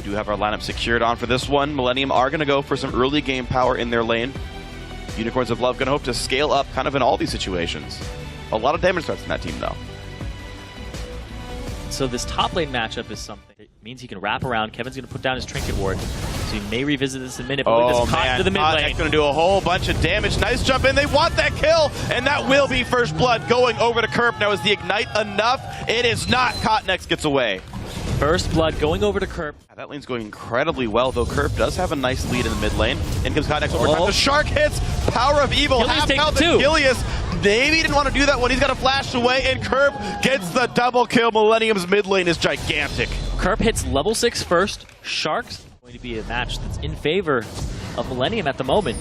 We do have our lineup secured on for this one. Millenium are going to go for some early game power in their lane. Unicorns of Love going to hope to scale up kind of in all these situations. A lot of damage threats in that team, though. So this top lane matchup is something. It means he can wrap around. Kevin's going to put down his trinket ward. So he may revisit this in a minute, but look at this caught to the mid lane. Going to do a whole bunch of damage. Nice jump in. They want that kill, and that will be first blood going over to Kerp. Now, is the ignite enough? It is not. Cotnex gets away. First blood going over to Kerp. That lane's going incredibly well, though Kerp does have a nice lead in the mid lane. In comes Cotnex over time. The Shark hits. Power of Evil. Half health and Gilius. Maybe he didn't want to do that one. He's got to flash away, and Kerp gets the double kill. Millennium's mid lane is gigantic. Kerp hits level 6 first. Sharks going to be a match that's in favor of Millenium at the moment.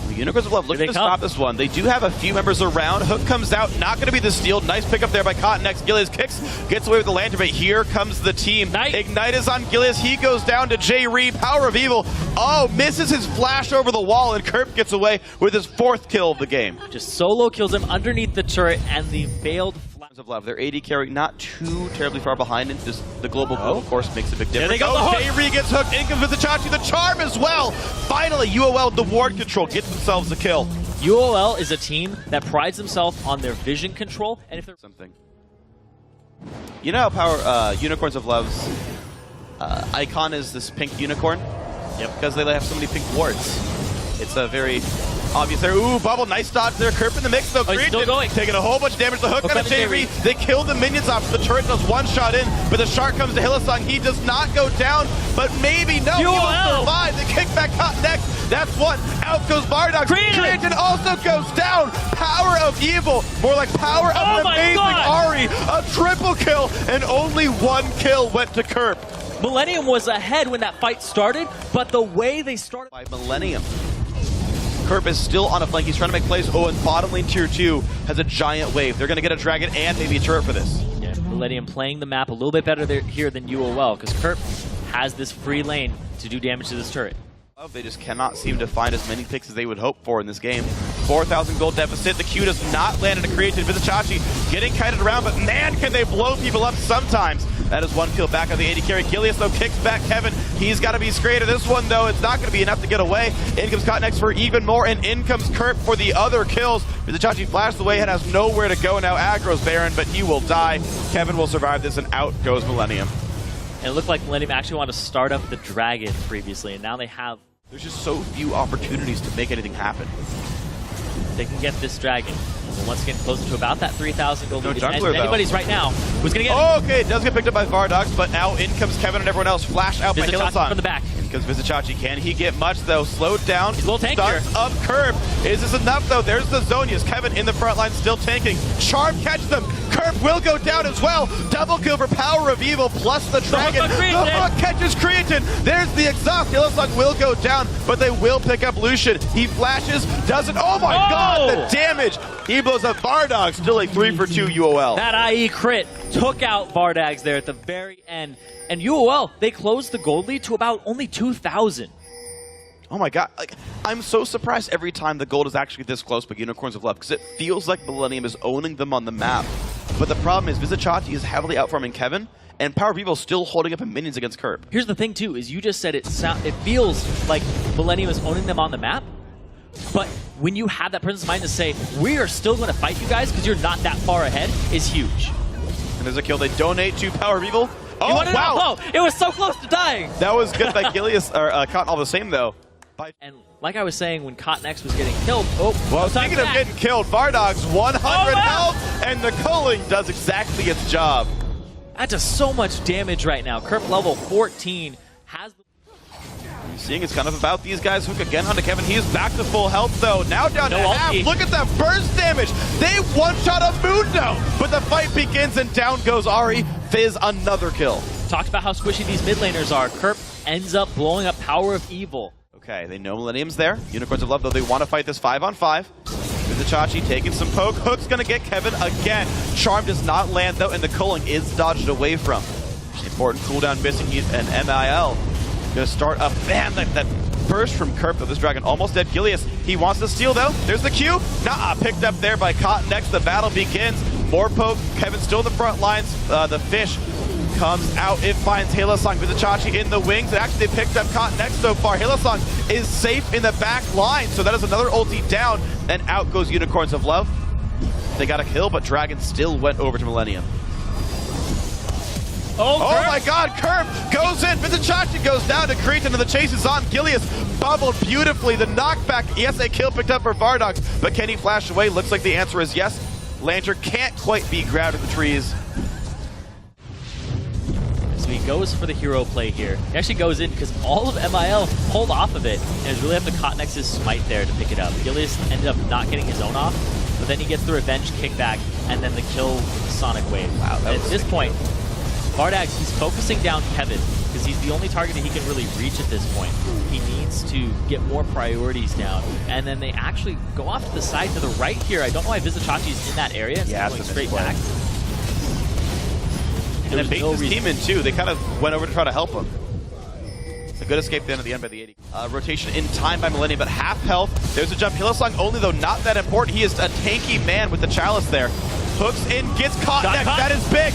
The Unicorns of Love looking to stop this one. They do have a few members around. Hook comes out, not going to be the steal. Nice pickup there by Cotnex. Gilius kicks, gets away with the lantern, but here comes the team. Ignite is on Gilius. He goes down to J. Ree. Power of Evil. Oh, misses his flash over the wall, and Kerp gets away with his 4th kill of the game. Just solo kills him underneath the turret, and the veiled of Love. Their AD carry not too terribly far behind, and just the global goal, of course, makes a big difference. There they go. J. Ree gets hooked. In comes Vizichachi. The charm as well. Finally, UOL, the ward control, gets themselves a kill. UOL is a team that prides themselves on their vision control, and if they're something. You know how Unicorns of Love's icon is this pink unicorn? Yep. Because they have so many pink wards. It's a very obvious there. Ooh, Bubble, nice dodge there. Kerp in the mix though. He's still going. Taking a whole bunch of damage. The hook on J. Ree. They kill the minions off. The turret does one shot in, but the Shark comes to Hillsong. He does not go down, but maybe no. He will survive. They kick back Cotnex. That's one. Out goes Bardock. Creatin also goes down. Power of Evil. More like power of an amazing Ari. A triple kill, and only 1 kill went to Kerp. Millenium was ahead when that fight started, but the way they started by Millenium. Kerp is still on a flank. He's trying to make plays. Oh, and bottom lane tier 2 has a giant wave. They're going to get a dragon and maybe a turret for this. Yeah, Millenium playing the map a little bit better here than UOL, because Kerp has this free lane to do damage to this turret. They just cannot seem to find as many picks as they would hope for in this game. 4,000 gold deficit. The Q does not land in a created. Vizichachi getting kited around, but man, can they blow people up sometimes. That is 1 kill back on the AD carry. Gilius, though, kicks back Kevin. He's got to be straight. This one, though, it's not going to be enough to get away. In comes Cotnex for even more, and in comes Kerp for the other kills. Vizichachi flashes away and has nowhere to go now. Aggro's Baron, but he will die. Kevin will survive this, and out goes Millenium. And it looked like Millenium actually wanted to start up the dragon previously, and now they have. There's just so few opportunities to make anything happen. They can get this dragon. And once again, closer to about that 3,000 gold. No jungler, anybody's right now who's going to get it. Okay, it does get picked up by Vardox, but now in comes Kevin and everyone else. Flash out by Hillsong. From the back. In comes Vizichachi. Can he get much, though? Slowed down. He's a little tankier. Starts up Kerp. Is this enough, though? There's the Zonias. Kevin in the front line still tanking. Charm catches them. Kerp will go down as well. Double kill for Power of Evil plus the dragon. The hook catches Creatin. There's the exhaust. Hillsong will go down, but they will pick up Lucian. He flashes, doesn't. Oh my god, the damage. He blows up Vardox. Still a 3 for 2 UOL. That IE crit took out Vardags there at the very end. And UOL, they closed the gold lead to about only 2,000. Oh my god, like, I'm so surprised every time the gold is actually this close by Unicorns of Love, because it feels like Millenium is owning them on the map. But the problem is Vizichachi is heavily outfarming Kevin, and Power of Evil is still holding up in minions against Kerp. Here's the thing too, is you just said it feels like Millenium is owning them on the map, but when you have that presence of mind to say, we are still going to fight you guys because you're not that far ahead, is huge. And there's a kill they donate to Power of Evil. Oh, wow! It was so close to dying! That was good by Gilius, or Cotton all the same, though. And like I was saying, when Cotnex was getting killed, well, speaking of getting killed, Vardox 100 health, and the culling does exactly its job. That does so much damage right now. Kerp level 14 has the... Seeing it's kind of about these guys. Hook again onto Kevin. He is back to full health, though. Now down to half. Look at that burst damage. They one-shot a Mundo, but the fight begins, and down goes Ari. Fizz another kill. Talked about how squishy these mid laners are. Kerp ends up blowing up Power of Evil. Okay, they know Millenium's there. Unicorns of Love, though, they want to fight this 5-on-5. Vizichachi taking some poke. Hook's going to get Kevin again. Charm does not land, though, and the culling is dodged away from. Important cooldown missing, and MIL going to start up. Man, that burst from Kerp, though. This dragon almost dead. Gilius, he wants to steal, though. There's the Q. Nah, picked up there by Cotnex. The battle begins. More poke. Kevin still in the front lines. The fish comes out. It finds Hylissang. Vizicachi in the wings. And actually, they picked up Cotton next so far. Hylissang is safe in the back line. So that is another ulti down. And out goes Unicorns of Love. They got a kill, but Dragon still went over to Millenium. Oh my god, Curb goes in. Vizicachi goes down to Cretan, and the chase is on. Gilius bubbled beautifully. The knockback, yes, a kill picked up for Vardox, but can he flash away? Looks like the answer is yes. Lantern can't quite be grabbed in the trees. So he goes for the hero play here. He actually goes in because all of MIL pulled off of it, and it's really up to Cottonex's smite there to pick it up. Gilius ended up not getting his own off, but then he gets the revenge kickback, and then the kill Sonic Wave. Wow, at this point, Vardox, he's focusing down Kevin because he's the only target that he can really reach at this point. He needs to get more priorities down. And then they actually go off to the side to the right here. I don't know why Vizicachi's in that area. Yeah, going straight back. And then bait his team in too. They kind of went over to try to help him. It's a good escape then at the end by the 80. Rotation in time by Millenium, but half health. There's a jump. Hylissang only, though, not that important. He is a tanky man with the chalice there. Hooks in, gets caught next. That is big.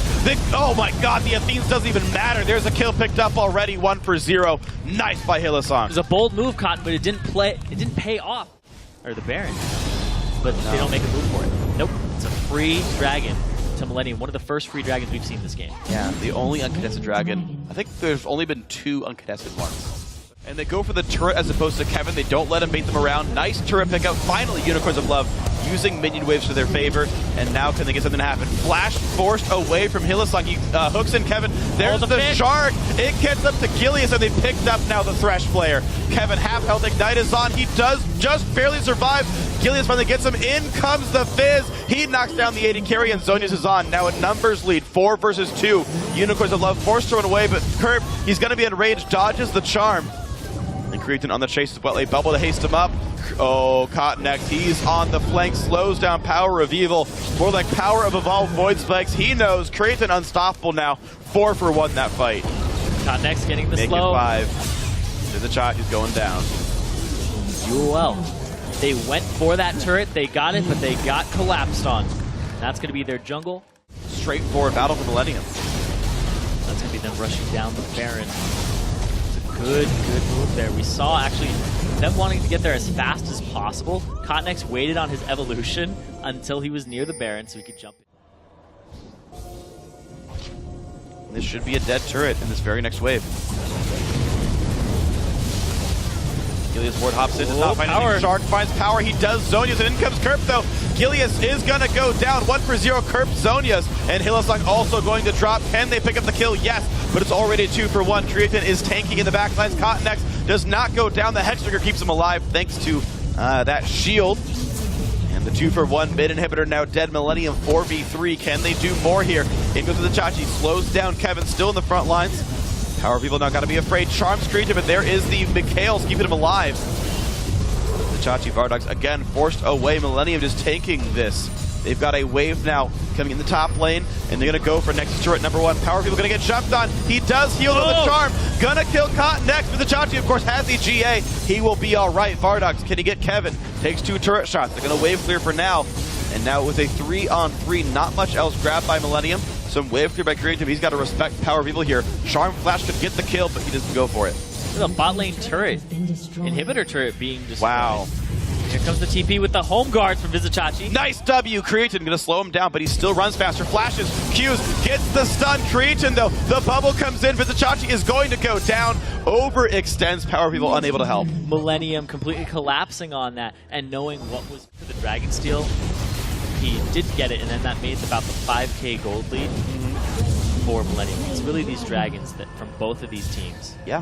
Oh my god, the Athenes doesn't even matter. There's a kill picked up already, 1 for 0. Nice by Hylissang. It was a bold move, Cotton, but it didn't pay off. Or the Baron. But they don't make a move for it. Nope. It's a free dragon to Millenium. One of the first free dragons we've seen this game. Yeah, the only uncontested dragon. I think there's only been 2 uncontested ones. And they go for the turret as opposed to Kevin. They don't let him bait them around. Nice turret pickup. Finally, Unicorns of Love using minion waves to their favor. And now can they get something to happen? Flash forced away from Hylissang. He hooks in Kevin. There's the shark. It gets up to Gilius, and they picked up now the Thresh player. Kevin, half health. Ignite is on. He does just barely survive. Gilius finally gets him. In comes the Fizz. He knocks down the 80 carry, and Zonius is on. Now a numbers lead, 4 versus 2. Unicorns of Love forced to run away, but Curb, he's going to be enraged, dodges the charm. And Cretan on the chase as well. A bubble to haste him up. Oh, Cottonex, he's on the flank, slows down Power of Evil. More like Power of Evolved Void Spikes. He knows Cretan unstoppable now. 4 for 1 that fight. Cottonex getting the Make slow. It 5. There's a shot, he's going down. UOL. They went for that turret, they got it, but they got collapsed on. That's going to be their jungle. Straightforward battle for Millenium. That's going to be them rushing down the Baron. Good move there. We saw actually them wanting to get there as fast as possible. Cottonex waited on his evolution until he was near the Baron so he could jump in. This should be a dead turret in this very next wave. Gilius ward hops in, does not find anything. Shark finds Power, he does Zonius, and in comes Kerp though. Gilius is gonna go down, 1 for 0, Kerp Zonius, and Hylissang also going to drop. Can they pick up the kill? Yes, but it's already 2 for 1. Cretan is tanking in the backlines. Cottonex does not go down. The Hextrigger keeps him alive thanks to that shield. And the 2 for 1 mid inhibitor now dead. Millenium 4v3. Can they do more here? In goes Vizicachi, slows down Kevin, still in the front lines. Power people not gotta be afraid. Charms Cretan, but there is the Mikhail's keeping him alive. Vizicachi, Vardox again forced away. Millenium just tanking this. They've got a wave now coming in the top lane, and they're gonna go for Nexus turret number 1. Power people gonna get jumped on. He does heal with the charm. Gonna kill Cottonex. Vizicachi, of course, has the GA. He will be all right. Vardox, can he get Kevin? Takes 2 turret shots. They're gonna wave clear for now. And now with a 3-on-3, not much else grabbed by Millenium. Some wave clear by Creative. He's got to respect Power people here. Charm Flash could get the kill, but he doesn't go for it. There's a bot lane turret, inhibitor turret being destroyed. Wow. Here comes the TP with the home guard from Vizicachi. Nice W. Cretan gonna slow him down, but he still runs faster. Flashes, Qs, gets the stun. Cretan though, the bubble comes in. Vizicachi is going to go down. Overextends. Power people unable to help. Millenium completely collapsing on that and knowing what was for the Dragon Steel. He did get it, and then that made about the 5k gold lead for Millenium. It's really these dragons that from both of these teams. Yeah.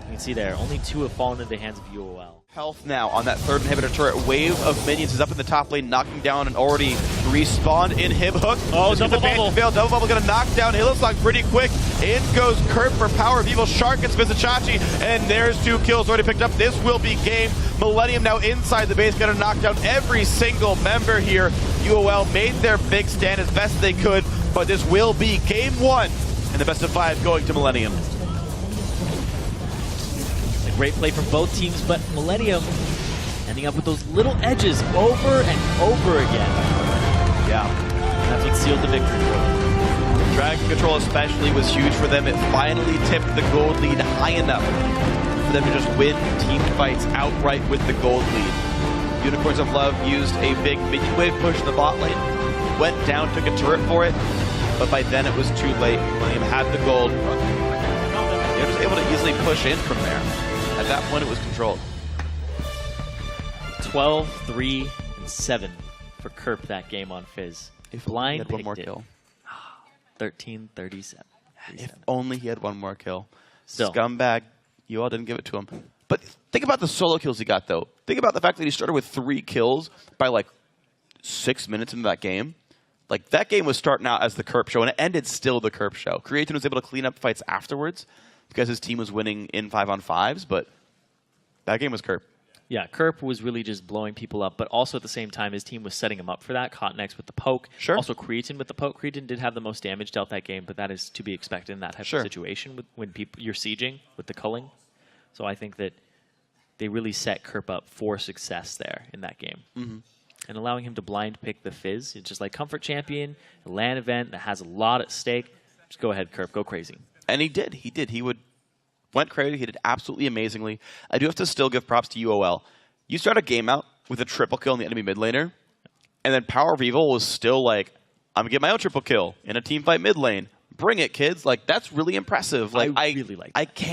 You can see there, only 2 have fallen into the hands of UOL. Health now on that 3rd inhibitor turret. Wave of minions is up in the top lane, knocking down an already respawned inhib hook. Oh, double bubble. Double bubble gonna knock down Hylissang pretty quick. In goes Kurt for Power of Evil. Shark gets Vizicachi, and there's 2 kills already picked up. This will be game. Millenium now inside the base, gonna knock down every single member here. UOL made their big stand as best they could, but this will be game 1, and the best of 5 going to Millenium. Great play from both teams, but Millenium ending up with those little edges over and over again. Yeah. And that's what sealed the victory for them. Dragon control especially was huge for them. It finally tipped the gold lead high enough for them to just win team fights outright with the gold lead. Unicorns of Love used a big minion wave push in the bot lane, went down, took a turret for it, but by then it was too late. Millenium had the gold. He was able to easily push in from there. At that point, it was controlled. 12, 3, and 7 for Kerp that game on Fizz. If Blind he had one more picked it. kill. 13, 37. If only he had one more kill. Still. Scumbag, you all didn't give it to him. But think about the solo kills he got, though. Think about the fact that he started with 3 kills by, like, 6 minutes into that game. Like, that game was starting out as the Kerp show, and it ended still the Kerp show. Creatin was able to clean up fights afterwards because his team was winning in 5-on-5s, but that game was Kerp. Yeah, Kerp was really just blowing people up, but also at the same time, his team was setting him up for that. Cotnex with the poke. Sure. Also, Creatin with the poke. Creatin did have the most damage dealt that game, but that is to be expected in that type of situation when you're sieging with the culling. So I think that they really set Kerp up for success there in that game. And allowing him to blind pick the Fizz, it's just like Comfort Champion, a LAN event that has a lot at stake. Just go ahead, Kerp, go crazy. And he did. He did. He went crazy. He did absolutely amazingly. I do have to still give props to UOL. You start a game out with a triple kill in the enemy mid laner, and then Power of Evil was still like, I'm going to get my own triple kill in a team fight mid lane. Bring it, kids. Like, that's really impressive. Like, I really like that. I can't